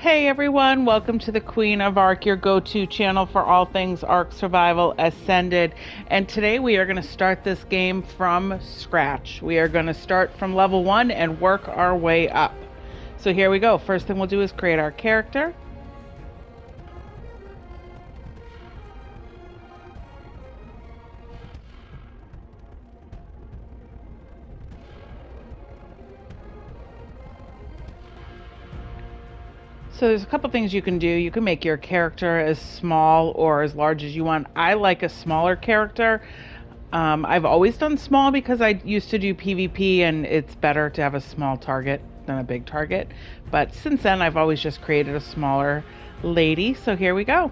Hey everyone, welcome to the Queen of Ark, your go-to channel for all things Ark Survival Ascended. And today we are going to start this game from scratch. We are going to start from level 1 and work our way up. So here we go. First thing we'll do is create our character. So there's a couple things you can do. You can make your character as small or as large as you want. I like a smaller character. I've always done small because I used to do PvP and it's better to have a small target than a big target. But since then, I've always just created a smaller lady. So here we go.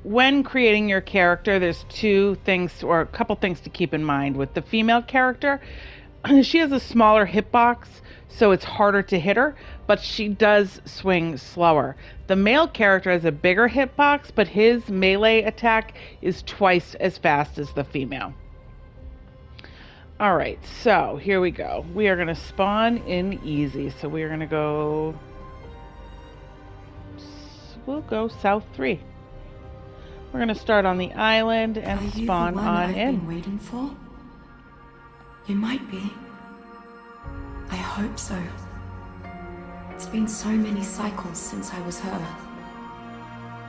When creating your character, there's two things or a couple things to keep in mind. With the female character, she has a smaller hitbox, so it's harder to hit her, but she does swing slower. The male character has a bigger hitbox, but his melee attack is twice as fast as the female. All right, so here we go. We are going to spawn in easy. So we are going to go, we'll go south 3. We're going to start on the island and spawn on in. Been waiting for? You might be. I hope so. It's been so many cycles since I was her.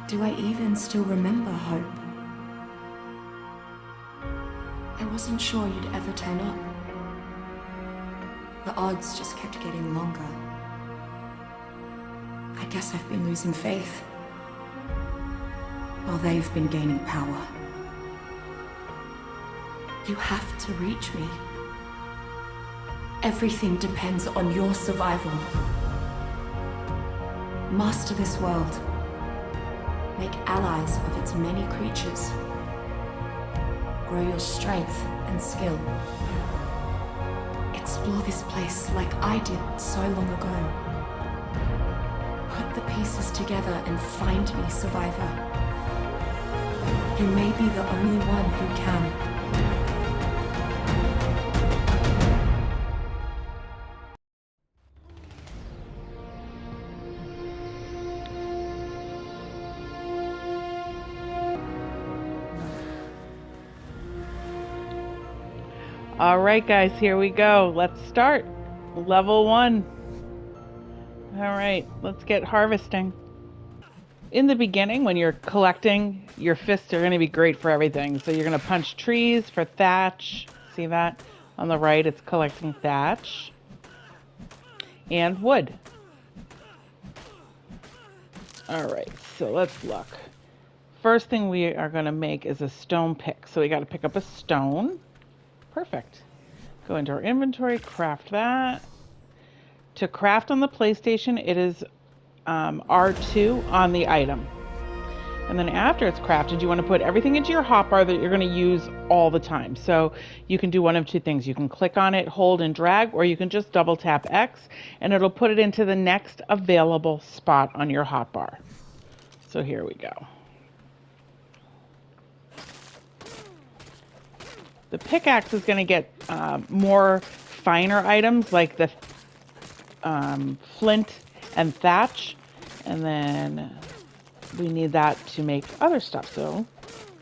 Do I even still remember hope? I wasn't sure you'd ever turn up. The odds just kept getting longer. I guess I've been losing faith, while they've been gaining power. You have to reach me. Everything depends on your survival. Master this world. Make allies of its many creatures. Grow your strength and skill. Explore this place like I did so long ago. Put the pieces together and find me, survivor. You may be the only one who can. All right, guys, here we go. Let's start. Level 1. All right, let's get harvesting. In the beginning, when you're collecting, your fists are going to be great for everything. So you're going to punch trees for thatch. See that? On the right, it's collecting thatch. And wood. All right, so let's look. First thing we are going to make is a stone pick. So we got to pick up a stone. Perfect. Go into our inventory, craft that. To craft on the PlayStation, it is R2 on the item. And then after it's crafted, you want to put everything into your hotbar that you're going to use all the time. So you can do one of two things. You can click on it, hold and drag, or you can just double tap X and it'll put it into the next available spot on your hotbar. So here we go. The pickaxe is going to get more finer items like the flint and thatch, and then we need that to make other stuff, so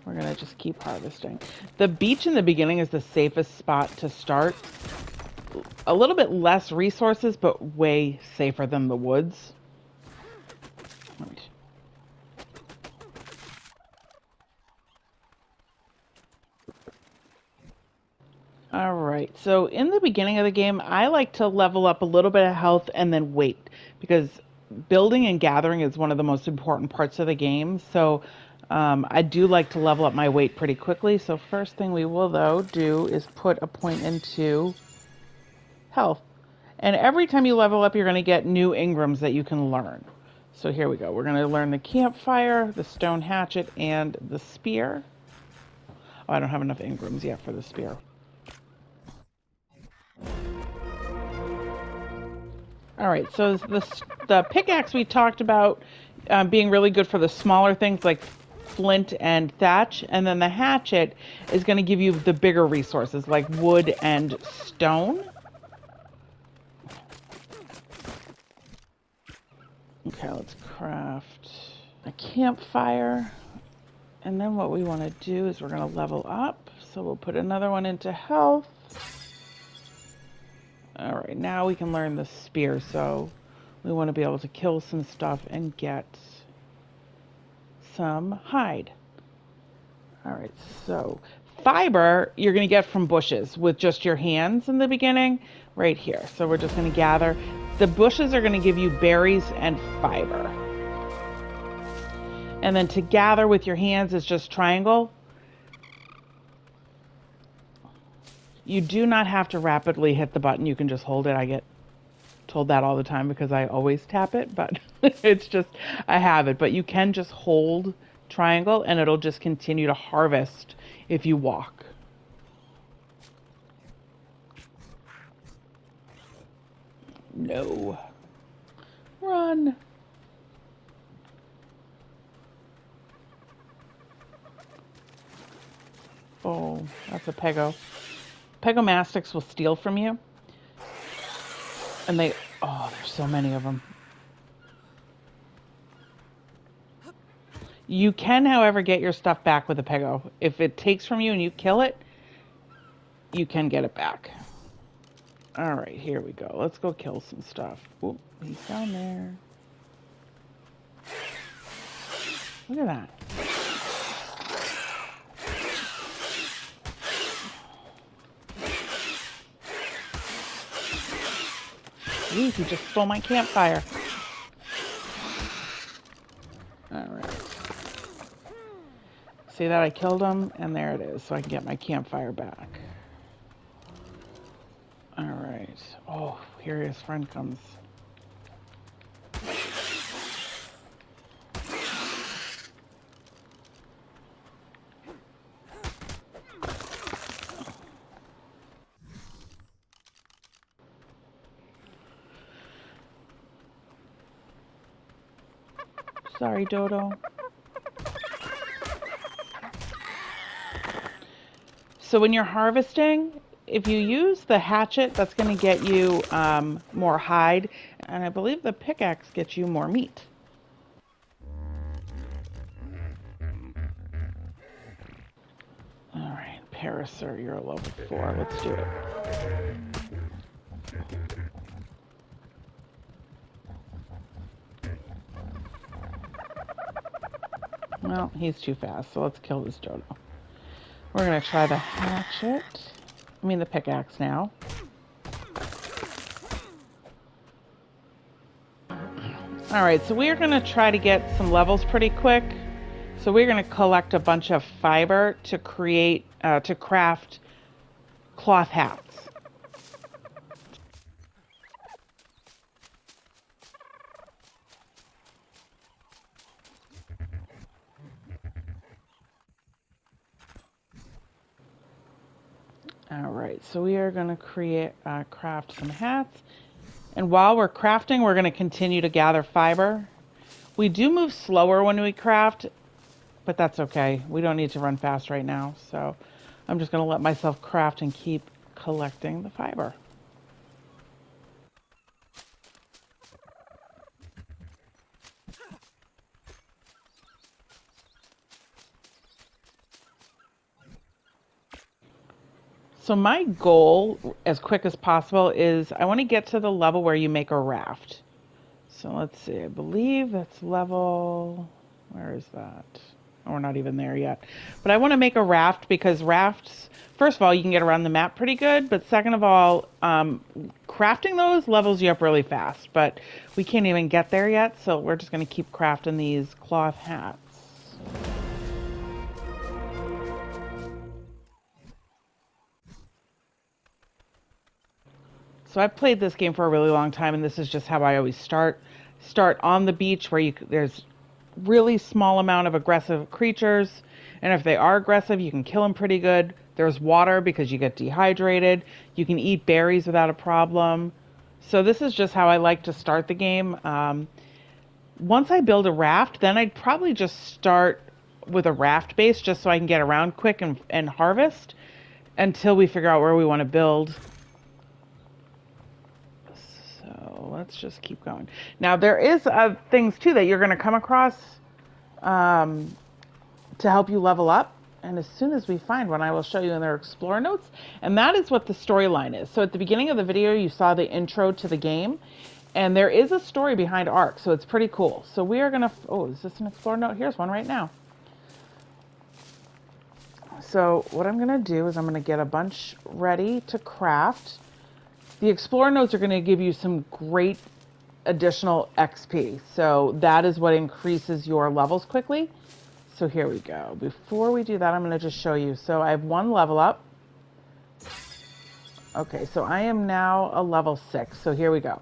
we're going to just keep harvesting. The beach in the beginning is the safest spot to start. A little bit less resources, but way safer than the woods. All right, so in the beginning of the game, I like to level up a little bit of health and then weight, because building and gathering is one of the most important parts of the game. So I do like to level up my weight pretty quickly. So first thing we will, though, do is put a point into health. And every time you level up, you're going to get new engrams that you can learn. So here we go. We're going to learn the campfire, the stone hatchet, and the spear. Oh, I don't have enough engrams yet for the spear. All right, so the pickaxe we talked about being really good for the smaller things like flint and thatch, and then the hatchet is going to give you the bigger resources like wood and stone. Okay, let's craft a campfire. And then what we want to do is we're going to level up. So we'll put another one into health. All right, now we can learn the spear. So we want to be able to kill some stuff and get some hide. All right, so fiber you're going to get from bushes with just your hands in the beginning right here. So we're just going to gather. The bushes are going to give you berries and fiber. And then to gather with your hands is just triangle. You do not have to rapidly hit the button. You can just hold it. I get told that all the time because I always tap it, but it's just, I have it. But you can just hold triangle and it'll just continue to harvest if you walk. No. Run. Oh, that's a pego. Pegomastics will steal from you. And they, oh, there's so many of them. You can, however, get your stuff back with a pego. If it takes from you and you kill it, you can get it back. All right, here we go. Let's go kill some stuff. Oop, he's down there. Look at that. Ooh, he just stole my campfire. All right. See that? I killed him, and there it is, so I can get my campfire back. All right. Oh, here his friend comes. Sorry, Dodo. So when you're harvesting, if you use the hatchet, that's going to get you more hide. And I believe the pickaxe gets you more meat. All right, Parasaur, you're a level 4. Let's do it. Well, he's too fast, so let's kill this Dodo. We're going to try the hatchet. I mean the pickaxe now. All right, so we're going to try to get some levels pretty quick. So we're going to collect a bunch of fiber to create, to craft cloth hats. All right, so we are going to craft some hats. And while we're crafting, we're going to continue to gather fiber. We do move slower when we craft, but that's okay. We don't need to run fast right now. So I'm just going to let myself craft and keep collecting the fiber. So my goal, as quick as possible, is I want to get to the level where you make a raft. So let's see, I believe that's level, where is that? Oh, we're not even there yet. But I want to make a raft because rafts, first of all, you can get around the map pretty good. But second of all, crafting those levels you up really fast. But we can't even get there yet, so we're just going to keep crafting these cloth hats. So I've played this game for a really long time, and this is just how I always start. Start on the beach where there's really small amount of aggressive creatures, and if they are aggressive, you can kill them pretty good. There's water because you get dehydrated. You can eat berries without a problem. So this is just how I like to start the game. Once I build a raft, then I'd probably just start with a raft base just so I can get around quick and harvest until we figure out where we want to build. So So let's just keep going. Now there is things too that you're going to come across to help you level up. And as soon as we find one, I will show you in their Explorer notes. And that is what the storyline is. So at the beginning of the video, you saw the intro to the game. And there is a story behind Ark, so it's pretty cool. So we are going to... Oh, is this an Explorer note? Here's one right now. So what I'm going to do is I'm going to get a bunch ready to craft. The Explorer notes are going to give you some great additional XP. So that is what increases your levels quickly. So here we go. Before we do that, I'm going to just show you. So I have one level up. Okay, so I am now a level 6. So here we go.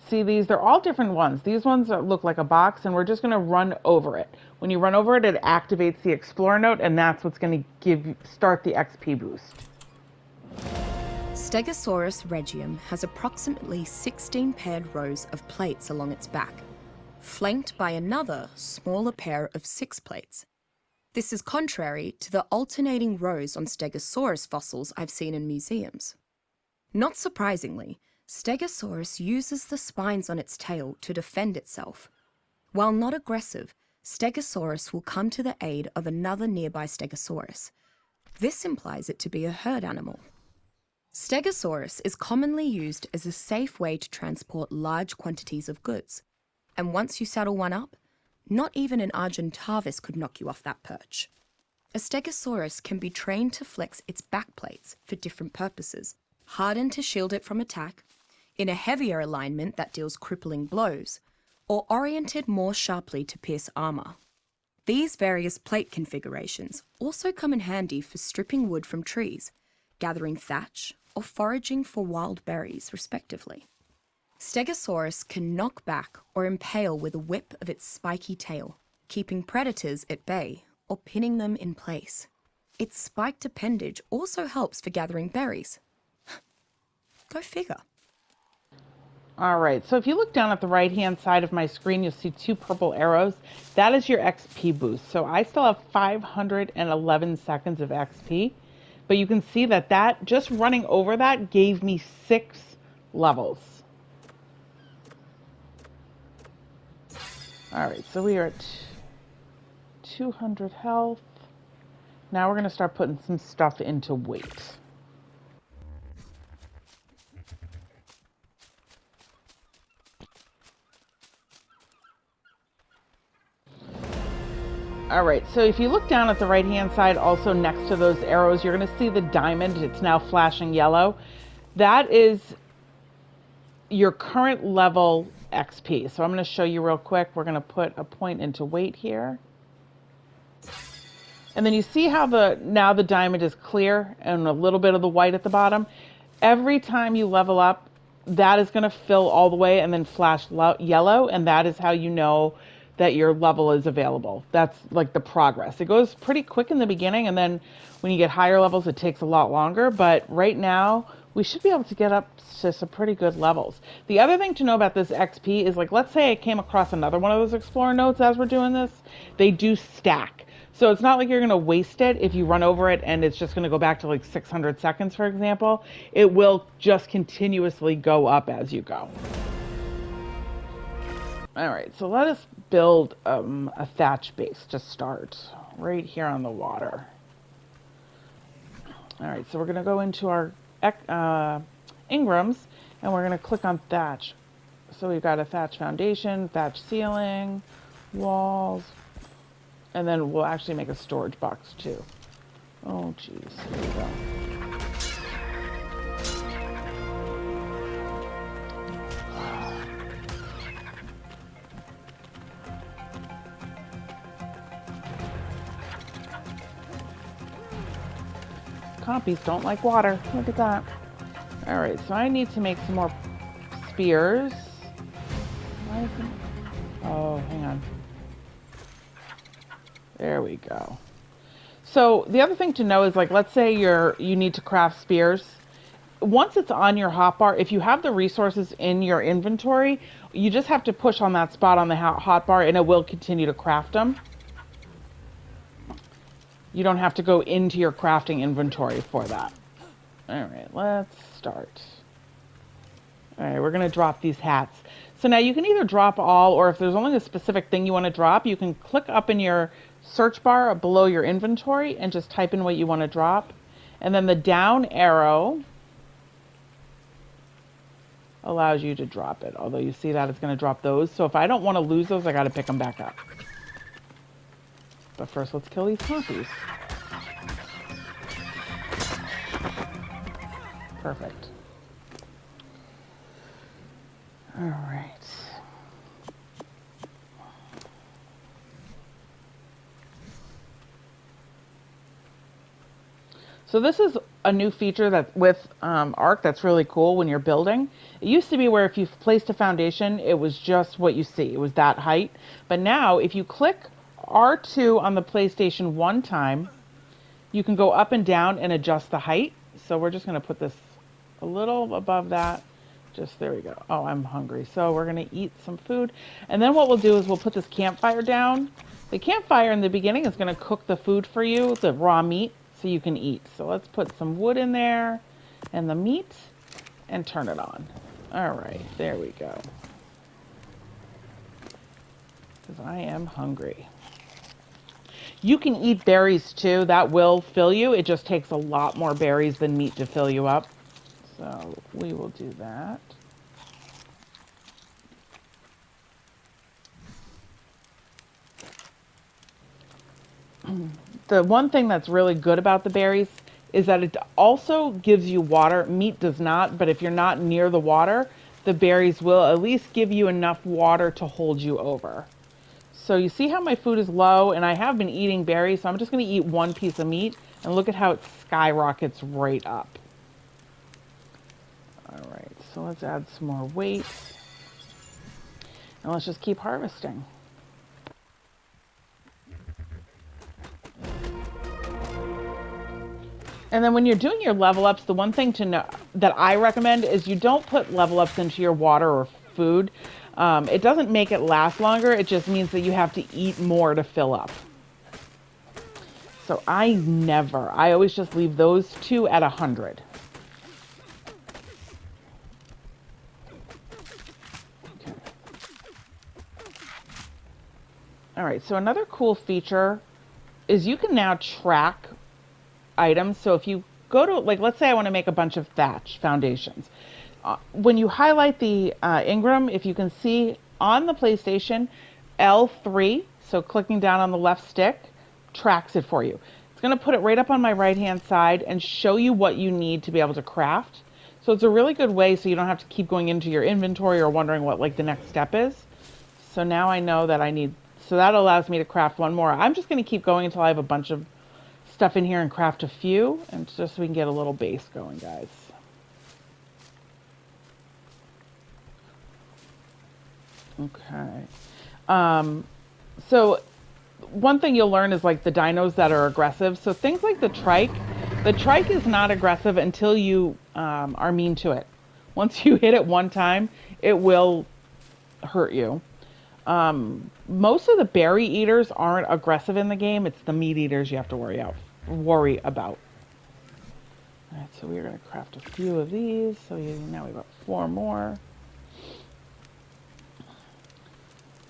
See these, they're all different ones. These ones look like a box, and we're just going to run over it. When you run over it, it activates the Explorer note, and that's what's going to start the XP boost. Stegosaurus regium has approximately 16 paired rows of plates along its back, flanked by another smaller pair of 6 plates. This is contrary to the alternating rows on Stegosaurus fossils I've seen in museums. Not surprisingly, Stegosaurus uses the spines on its tail to defend itself. While not aggressive, Stegosaurus will come to the aid of another nearby Stegosaurus. This implies it to be a herd animal. Stegosaurus is commonly used as a safe way to transport large quantities of goods, and once you saddle one up, not even an Argentavis could knock you off that perch. A Stegosaurus can be trained to flex its backplates for different purposes, hardened to shield it from attack, in a heavier alignment that deals crippling blows, or oriented more sharply to pierce armor. These various plate configurations also come in handy for stripping wood from trees, gathering thatch, or foraging for wild berries, respectively. Stegosaurus can knock back or impale with a whip of its spiky tail, keeping predators at bay or pinning them in place. Its spiked appendage also helps for gathering berries. Go figure. All right, so if you look down at the right-hand side of my screen, you'll see 2 purple arrows. That is your XP boost. So I still have 511 seconds of XP, but you can see that just running over that gave me 6 levels. All right, so we are at 200 health. Now we're going to start putting some stuff into weight. All right, so if you look down at the right-hand side, also next to those arrows, you're going to see the diamond. It's now flashing yellow. That is your current level XP. So I'm going to show you real quick. We're going to put a point into weight here. And then you see how now the diamond is clear and a little bit of the white at the bottom. Every time you level up, that is going to fill all the way and then flash yellow, and that is how you know that your level is available. That's like the progress. It goes pretty quick in the beginning, and then when you get higher levels, it takes a lot longer. But right now, we should be able to get up to some pretty good levels. The other thing to know about this XP is, like, let's say I came across another one of those Explorer notes as we're doing this. They do stack. So it's not like you're going to waste it if you run over it and it's just going to go back to like 600 seconds, for example. It will just continuously go up as you go. All right, so let us build a thatch base to start right here on the water. All right, so we're going to go into our Ingrams, and we're going to click on thatch. So we've got a thatch foundation, thatch ceiling, walls, and then we'll actually make a storage box too. Oh, geez, here we go. Compies don't like water. Look at that. All right, so I need to make some more spears. Oh, hang on. There we go. So the other thing to know is, like, let's say you need to craft spears. Once it's on your hotbar, if you have the resources in your inventory, you just have to push on that spot on the hotbar and it will continue to craft them. You don't have to go into your crafting inventory for that. All right, let's start. All right, we're going to drop these hats. So now you can either drop all, or if there's only a specific thing you want to drop, you can click up in your search bar below your inventory and just type in what you want to drop. And then the down arrow allows you to drop it. Although you see that it's going to drop those. So if I don't want to lose those, I got to pick them back up. But first, let's kill these monkeys. Perfect. All right. So this is a new feature that with Ark that's really cool when you're building. It used to be where if you placed a foundation, it was just what you see. It was that height. But now if you click R2 on the PlayStation one time, you can go up and down and adjust the height. So we're just going to put this a little above that. Just there we go. Oh, I'm hungry. So we're going to eat some food. And then what we'll do is we'll put this campfire down. The campfire in the beginning is going to cook the food for you, the raw meat, so you can eat. So let's put some wood in there and the meat and turn it on. All right, there we go. Because I am hungry. You can eat berries too. That will fill you. It just takes a lot more berries than meat to fill you up. So we will do that. The one thing that's really good about the berries is that it also gives you water. Meat does not, but if you're not near the water, the berries will at least give you enough water to hold you over. So you see how my food is low, and I have been eating berries, so I'm just going to eat one piece of meat, and look at how it skyrockets right up. All right, so let's add some more weight, and let's just keep harvesting. And then when you're doing your level ups, the one thing to know that I recommend is you don't put level ups into your water or food. It doesn't make it last longer. It just means that you have to eat more to fill up. So I always just leave those two at 100. Okay. All right, so another cool feature is you can now track items. So if you go to, like, let's say I want to make a bunch of thatch foundations. When you highlight the Ingram, if you can see on the PlayStation, L3, so clicking down on the left stick, tracks it for you. It's going to put it right up on my right-hand side and show you what you need to be able to craft. So it's a really good way so you don't have to keep going into your inventory or wondering what like the next step is. So now I know that I need, so that allows me to craft one more. I'm just going to keep going until I have a bunch of stuff in here and craft a few, and just so we can get a little base going, guys. Okay. So one thing you'll learn is like the dinos that are aggressive. So things like the trike. The trike is not aggressive until you are mean to it. Once you hit it one time, it will hurt you. Most of the berry eaters aren't aggressive in the game. It's the meat eaters you have to worry about. All right, so we're going to craft a few of these. So now we've got 4 more.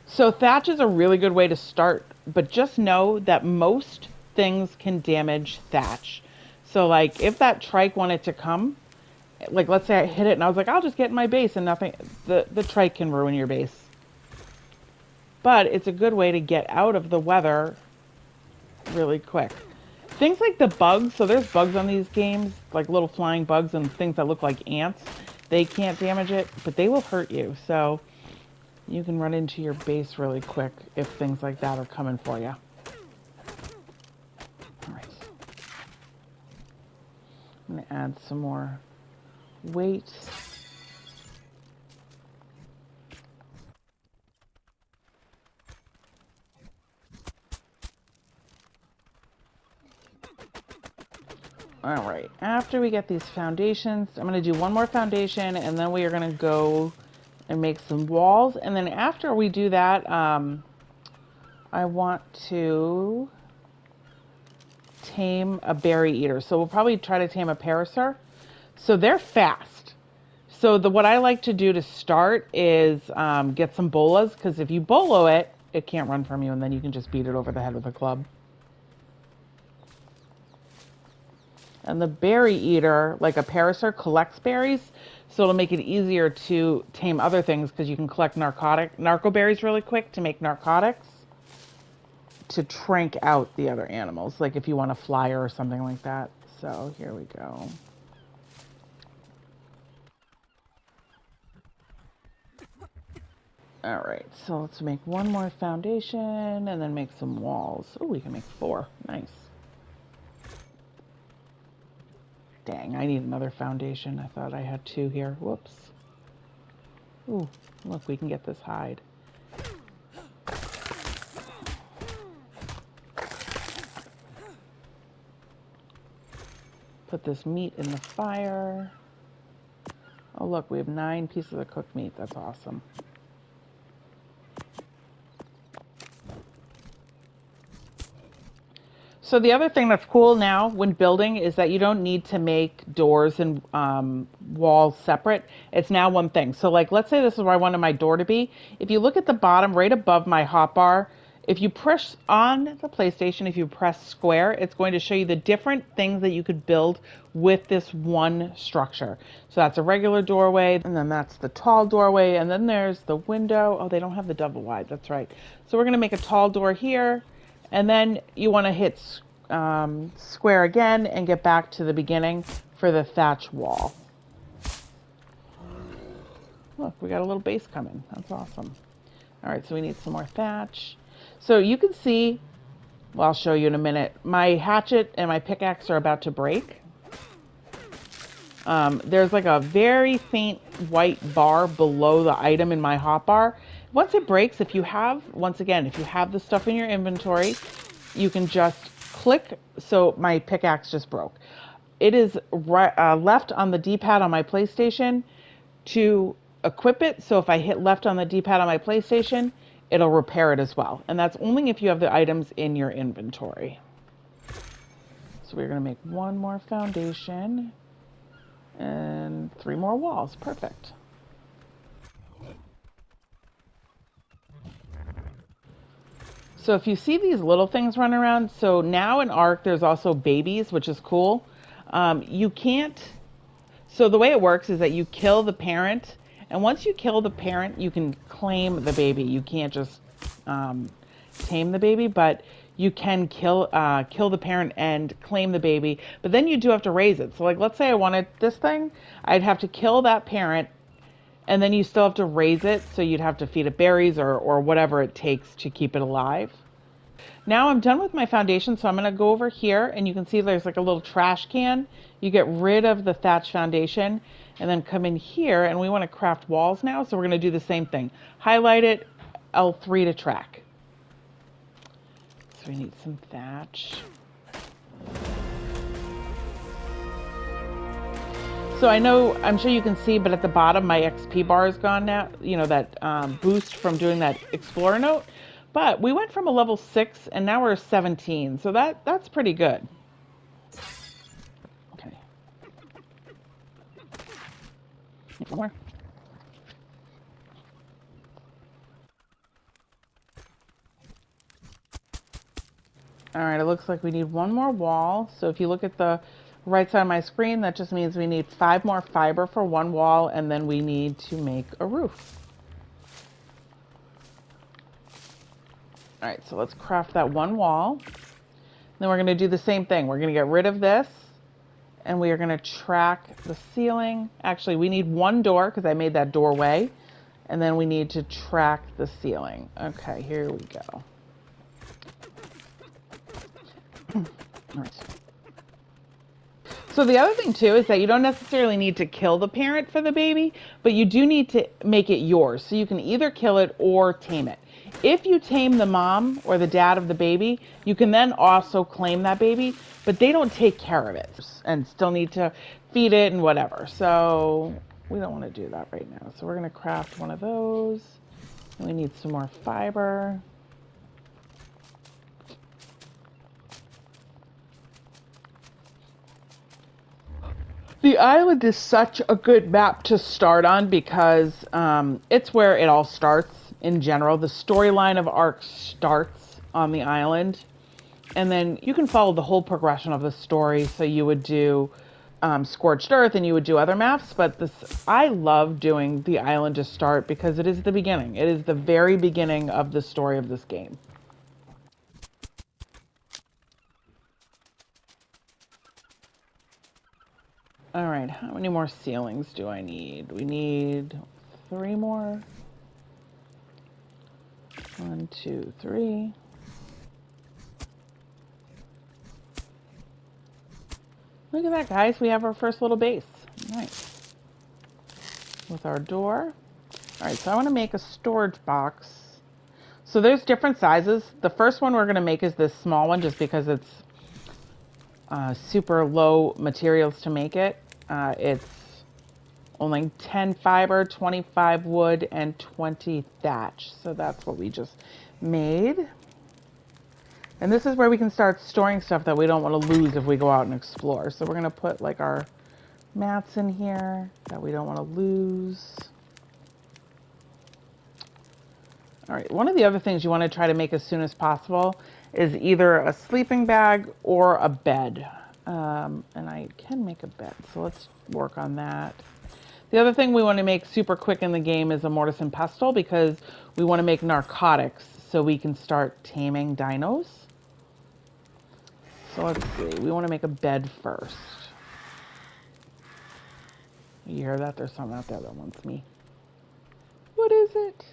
So thatch is a really good way to start, but just know that most things can damage thatch. So like if that trike wanted to come, like let's say I hit it and I was like, I'll just get in my base and nothing, the trike can ruin your base. But it's a good way to get out of the weather really quick. Things like the bugs, so there's bugs on these games, like little flying bugs and things that look like ants. They can't damage it, but they will hurt you. So you can run into your base really quick if things like that are coming for you. All right. I'm going to add some more weight. All right, after we get these foundations, I'm going to do one more foundation, and then we are going to go and make some walls. And then after we do that, I want to tame a berry eater. So we'll probably try to tame a parasaur. So they're fast. So what I like to do to start is get some bolas, because if you bolo it, it can't run from you, and then you can just beat it over the head with a club. And the berry eater, like a parasaur, collects berries, so it'll make it easier to tame other things, because you can collect narco berries really quick to make narcotics to trank out the other animals, like if you want a flyer or something like that. So here we go. All right, so let's make one more foundation and then make some walls. Oh, we can make 4. Nice. Dang, I need another foundation. I thought I had 2 here. Whoops. Ooh, look, we can get this hide. Put this meat in the fire. Oh, look, we have 9 pieces of cooked meat. That's awesome. So the other thing that's cool now when building is that you don't need to make doors and walls separate. It's now one thing. So like, let's say this is where I wanted my door to be. If you look at the bottom right above my hotbar, if you press on the PlayStation, if you press square, it's going to show you the different things that you could build with this one structure. So that's a regular doorway, and then that's the tall doorway, and then there's the window. Oh, they don't have the double wide. That's right. So we're going to make a tall door here. And then you want to hit square again and get back to the beginning for the thatch wall. Look, we got a little base coming. That's awesome. All right, so we need some more thatch. So you can see, well, I'll show you in a minute, my hatchet and my pickaxe are about to break. There's like a very faint white bar below the item in my hotbar. Once it breaks, if you have the stuff in your inventory, you can just click. So my pickaxe just broke. It is left on the D-pad on my PlayStation to equip it. So if I hit left on the D-pad on my PlayStation, it'll repair it as well. And that's only if you have the items in your inventory. So we're going to make 1 more foundation and 3 more walls. Perfect. So if you see these little things run around, so now in Ark, there's also babies, which is cool. You can't, so the way it works is that you kill the parent, and once you kill the parent, you can claim the baby. You can't just tame the baby, but you can kill the parent and claim the baby, but then you do have to raise it. So like, let's say I wanted this thing, I'd have to kill that parent, and then you still have to raise it, so you'd have to feed it berries or whatever it takes to keep it alive. Now I'm done with my foundation, so I'm going to go over here, and you can see there's like a little trash can. You get rid of the thatch foundation, and then come in here, and we want to craft walls now, so we're going to do the same thing. Highlight it, L3 to track. So we need some thatch. So I'm sure you can see, but at the bottom, my XP bar is gone now. You know, that boost from doing that Explorer note. But we went from a level 6 and now we're 17. So that's pretty good. Okay. One more. All right, it looks like we need 1 more wall. So if you look at the right side of my screen, that just means we need 5 more fiber for 1 wall, and then we need to make a roof. All right, so let's craft that 1 wall. Then we're gonna do the same thing. We're gonna get rid of this, and we are gonna track the ceiling. Actually, we need 1 door, because I made that doorway, and then we need to track the ceiling. Okay, here we go. All right. So the other thing too is that you don't necessarily need to kill the parent for the baby, but you do need to make it yours. So you can either kill it or tame it. If you tame the mom or the dad of the baby, you can then also claim that baby, but they don't take care of it and still need to feed it and whatever. So we don't want to do that right now. So we're going to craft 1 of those. And we need some more fiber. The island is such a good map to start on because it's where it all starts in general. The storyline of Ark starts on the island, and then you can follow the whole progression of the story. So you would do Scorched Earth and you would do other maps, but I love doing the island to start because it is the beginning. It is the very beginning of the story of this game. All right, how many more ceilings do I need? We need 3 more. 1, 2, 3. Look at that, guys. We have our first little base. Nice. With our door. All right, so I want to make a storage box. So there's different sizes. The first one we're going to make is this small one just because it's super low materials to make it. It's only 10 fiber, 25 wood, and 20 thatch. So that's what we just made. And this is where we can start storing stuff that we don't want to lose if we go out and explore. So we're going to put like our mats in here that we don't want to lose. All right, one of the other things you want to try to make as soon as possible is either a sleeping bag or a bed. And I can make a bed, so let's work on that. The other thing we want to make super quick in the game is a Mortise and Pestle because we want to make narcotics so we can start taming dinos. So let's see, we want to make a bed first. You hear that? There's something out there that wants me. What is it?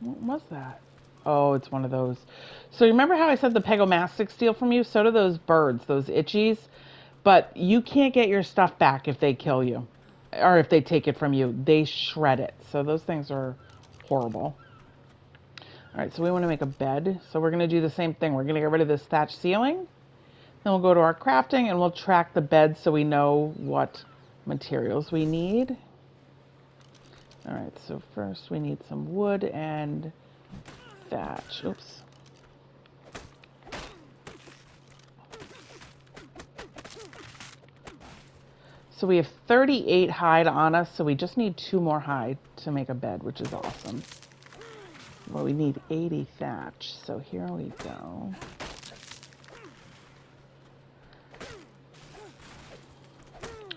What was that? Oh, it's one of those. So remember how I said the pegomastics steal from you? So do those birds, those itchies. But you can't get your stuff back if they kill you. Or if they take it from you. They shred it. So those things are horrible. Alright, so we want to make a bed. So we're going to do the same thing. We're going to get rid of this thatch ceiling. Then we'll go to our crafting and we'll track the bed so we know what materials we need. Alright, so first we need some wood and thatch. Oops. So we have 38 hide on us, so we just need 2 more hide to make a bed, which is awesome. Well, we need 80 thatch, so here we go.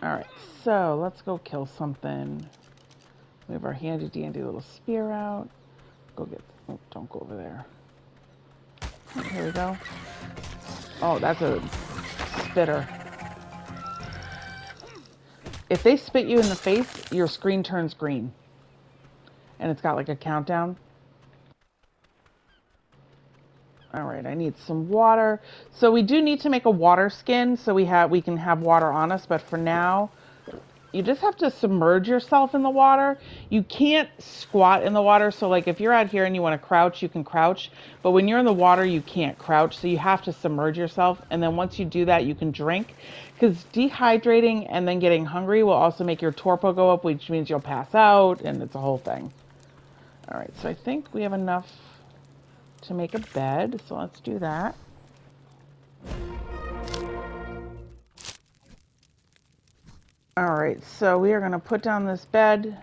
Alright, so let's go kill something. We have our handy dandy little spear out. Go get, oh, don't go over there. Oh, here we go. Oh, that's a spitter. If they spit you in the face, your screen turns green. And it's got like a countdown. Alright, I need some water. So we do need to make a water skin so we can have water on us, but for now, you just have to submerge yourself in the water. You can't squat in the water. So like if you're out here and you want to crouch, you can crouch. But when you're in the water, you can't crouch. So you have to submerge yourself. And then once you do that, you can drink. Because dehydrating and then getting hungry will also make your torpor go up, which means you'll pass out. And it's a whole thing. All right, so I think we have enough to make a bed. So let's do that. All right, so we are going to put down this bed.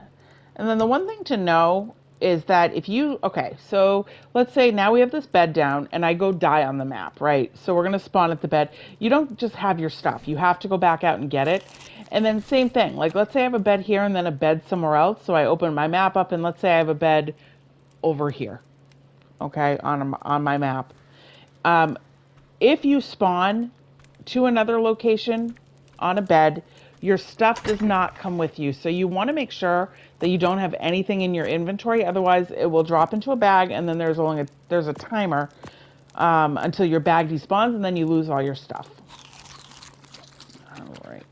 And then the one thing to know is that if you, okay, so let's say now we have this bed down and I go die on the map, right? So we're going to spawn at the bed. You don't just have your stuff. You have to go back out and get it. And then same thing, like let's say I have a bed here and then a bed somewhere else. So I open my map up and let's say I have a bed over here, okay, on my map. If you spawn to another location on a bed, your stuff does not come with you. So you want to make sure that you don't have anything in your inventory. Otherwise, it will drop into a bag and then there's a timer until your bag despawns and then you lose all your stuff. All right.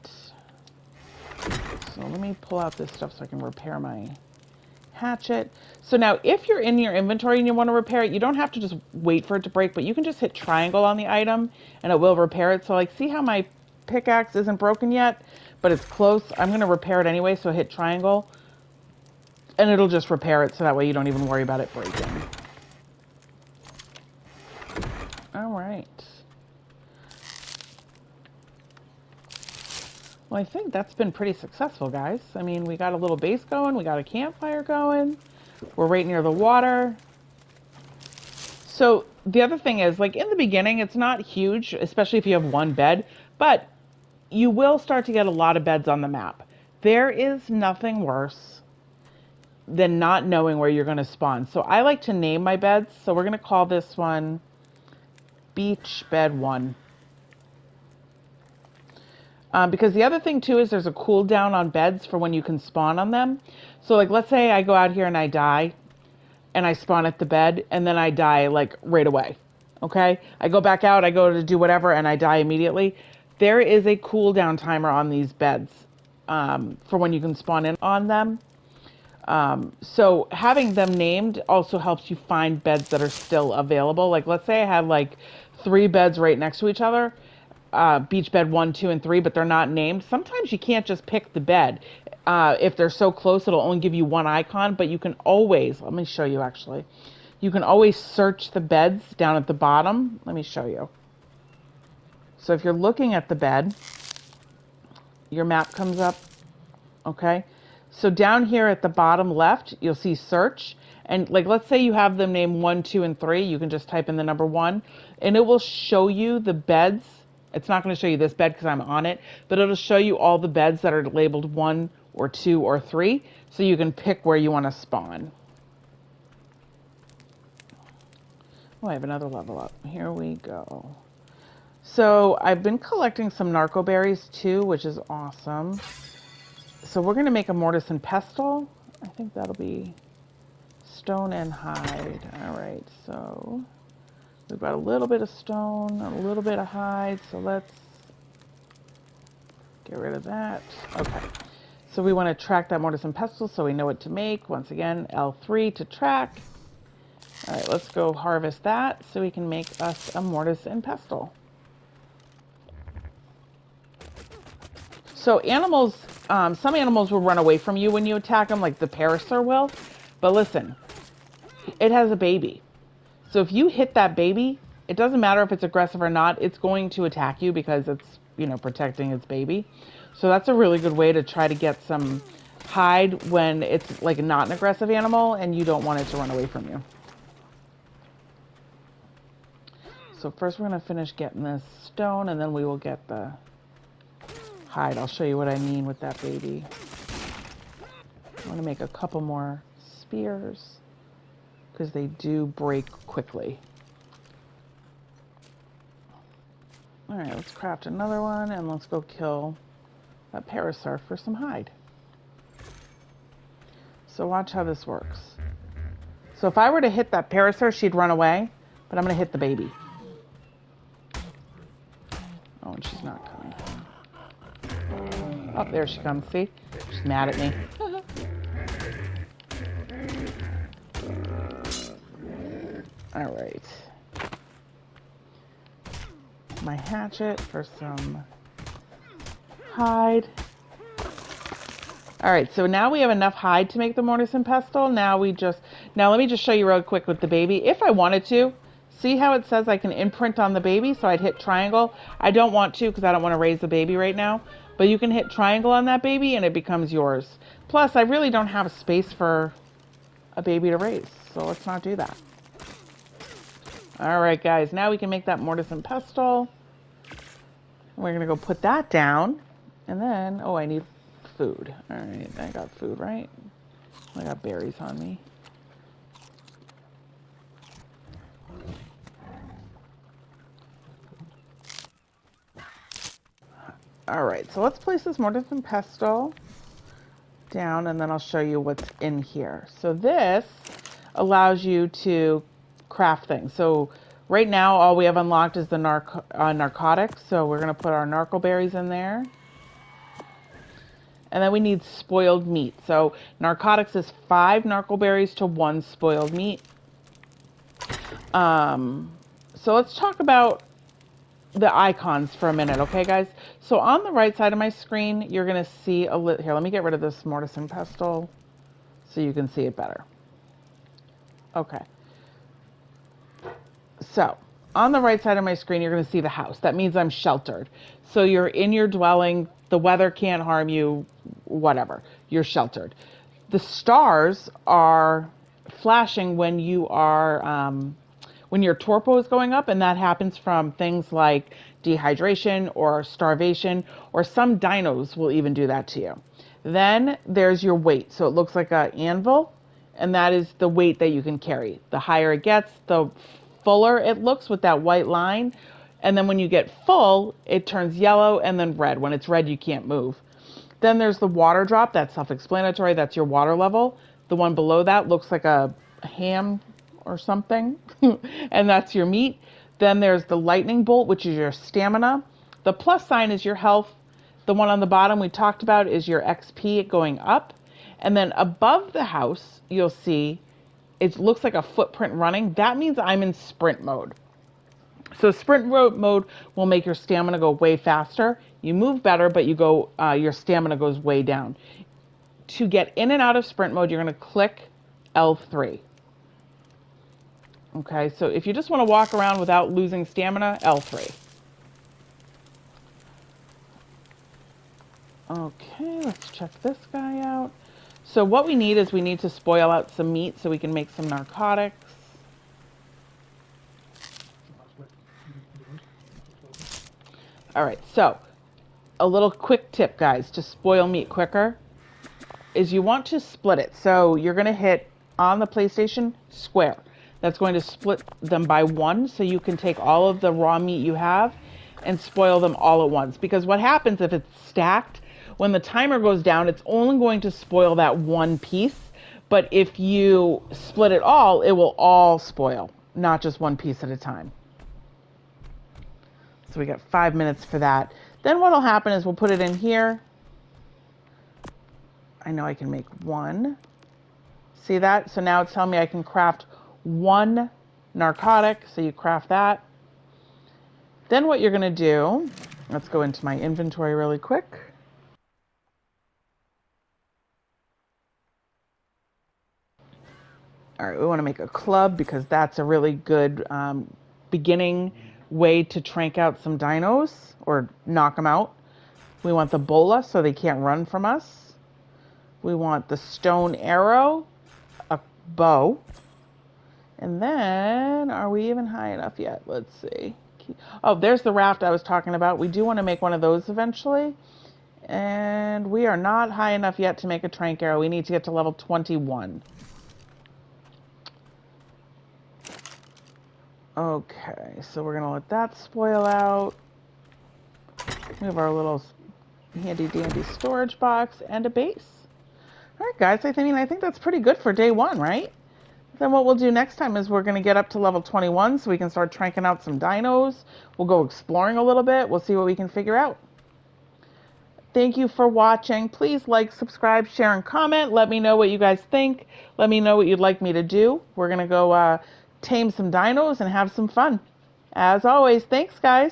So let me pull out this stuff so I can repair my hatchet. So now if you're in your inventory and you want to repair it, you don't have to just wait for it to break, but you can just hit triangle on the item and it will repair it. So like, see how my pickaxe isn't broken yet, but it's close. I'm going to repair it anyway, so hit triangle and it'll just repair it so that way you don't even worry about it breaking. All right. Well, I think that's been pretty successful, guys. I mean, we got a little base going. We got a campfire going. We're right near the water. So the other thing is, like in the beginning, it's not huge, especially if you have one bed, but you will start to get a lot of beds on the map. There is nothing worse than not knowing where you're going to spawn. So I like to name my beds. So we're going to call this one Beach Bed 1. Because the other thing too is there's a cooldown on beds for when you can spawn on them. So like, let's say I go out here and I die and I spawn at the bed and then I die like right away. Okay. I go back out, I go to do whatever and I die immediately. There is a cooldown timer on these beds, for when you can spawn in on them. So having them named also helps you find beds that are still available. Like let's say I have like 3 beds right next to each other. Beach bed 1, 2, and 3, but they're not named. Sometimes you can't just pick the bed. If they're so close, it'll only give you one icon, but you can always, let me show you actually. You can always search the beds down at the bottom. Let me show you. So if you're looking at the bed, your map comes up, okay? So down here at the bottom left, you'll see search. And like, let's say you have them named 1, 2, and 3. You can just type in the number 1 and it will show you the beds. It's not going to show you this bed because I'm on it, but it'll show you all the beds that are labeled 1 or 2 or 3. So you can pick where you want to spawn. Oh, I have another level up. Here we go. So I've been collecting some narco berries too, which is awesome. So we're going to make a mortise and pestle. I think that'll be stone and hide. All right, so we've got a little bit of stone, a little bit of hide, so let's get rid of that. Okay, so we want to track that mortise and pestle so we know what to make. Once again, L3 to track. All right, let's go harvest that so we can make us a mortise and pestle. So animals, some animals will run away from you when you attack them, like the parasaur will. But listen, it has a baby. So if you hit that baby, it doesn't matter if it's aggressive or not, it's going to attack you because it's, you know, protecting its baby. So that's a really good way to try to get some hide when it's like not an aggressive animal and you don't want it to run away from you. So first we're going to finish getting this stone and then we will get the hide. I'll show you what I mean with that baby. I want to make a couple more spears because they do break quickly. All right, let's craft another one and let's go kill that parasaur for some hide. So watch how this works. So if I were to hit that parasaur, she'd run away, but I'm going to hit the baby. Oh, and she's not coming. Oh, there she comes. See? She's mad at me. All right. My hatchet for some hide. All right, so now we have enough hide to make the mortise and pestle. Now let me just show you real quick with the baby. If I wanted to, see how it says I can imprint on the baby? So I'd hit triangle. I don't want to because I don't want to raise the baby right now. But you can hit triangle on that baby and it becomes yours. Plus, I really don't have space for a baby to raise. So let's not do that. All right, guys. Now we can make that mortise and pestle. We're going to go put that down. And then, oh, I need food. All right, I got food, right? I got berries on me. All right, so let's place this mortise and pestle down and then I'll show you what's in here. So this allows you to craft things. So right now all we have unlocked is the narcotics. So we're gonna put our narco berries in there. And then we need spoiled meat. So narcotics is 5 narco berries to 1 spoiled meat. So let's talk about the icons for a minute, okay, guys? So on the right side of my screen, you're gonna see here, let me get rid of this mortise and pestle so you can see it better. Okay. So on the right side of my screen, you're going to see the house. That means I'm sheltered. So you're in your dwelling. The weather can't harm you, whatever. You're sheltered. The stars are flashing when you are, when your torpo is going up, and that happens from things like dehydration or starvation, or some dinos will even do that to you. Then there's your weight. So it looks like an anvil, and that is the weight that you can carry. The higher it gets, the fuller it looks with that white line. And then when you get full, it turns yellow and then red. When it's red, you can't move. Then there's the water drop. That's self-explanatory. That's your water level. The one below that looks like a ham or something. And that's your meat. Then there's the lightning bolt, which is your stamina. The plus sign is your health. The one on the bottom we talked about is your XP going up. And then above the house, you'll see it looks like a footprint running. That means I'm in sprint mode. So sprint mode will make your stamina go way faster. You move better, but you go, your stamina goes way down. To get in and out of sprint mode, you're going to click L3. Okay, so if you just want to walk around without losing stamina, L3. Okay, let's check this guy out. So what we need is we need to spoil out some meat so we can make some narcotics. All right, so a little quick tip, guys, to spoil meat quicker is you want to split it. So you're going to hit on the PlayStation square. That's going to split them by 1 so you can take all of the raw meat you have and spoil them all at once. Because what happens if it's stacked, when the timer goes down, it's only going to spoil that one piece. But if you split it all, it will all spoil, not just one piece at a time. So we got 5 minutes for that. Then what'll happen is we'll put it in here. I know I can make 1. See that? So now it's telling me I can craft 1 narcotic. So you craft that. Then what you're going to do, let's go into my inventory really quick. All right, we want to make a club because that's a really good beginning way to trank out some dinos or knock them out. We want the bola so they can't run from us. We want the stone arrow, a bow. And then, are we even high enough yet? Let's see. Oh, there's the raft I was talking about. We do want to make one of those eventually. And we are not high enough yet to make a trank arrow. We need to get to level 21. Okay, so we're going to let that spoil out. We have our little handy dandy storage box and a base. All right, guys, I think that's pretty good for day 1, right? Then what we'll do next time is we're going to get up to level 21 so we can start tranking out some dinos. We'll go exploring a little bit. We'll see what we can figure out. Thank you for watching. Please like, subscribe, share, and comment. Let me know what you guys think. Let me know what you'd like me to do. We're going to go tame some dinos and have some fun. As always, thanks, guys.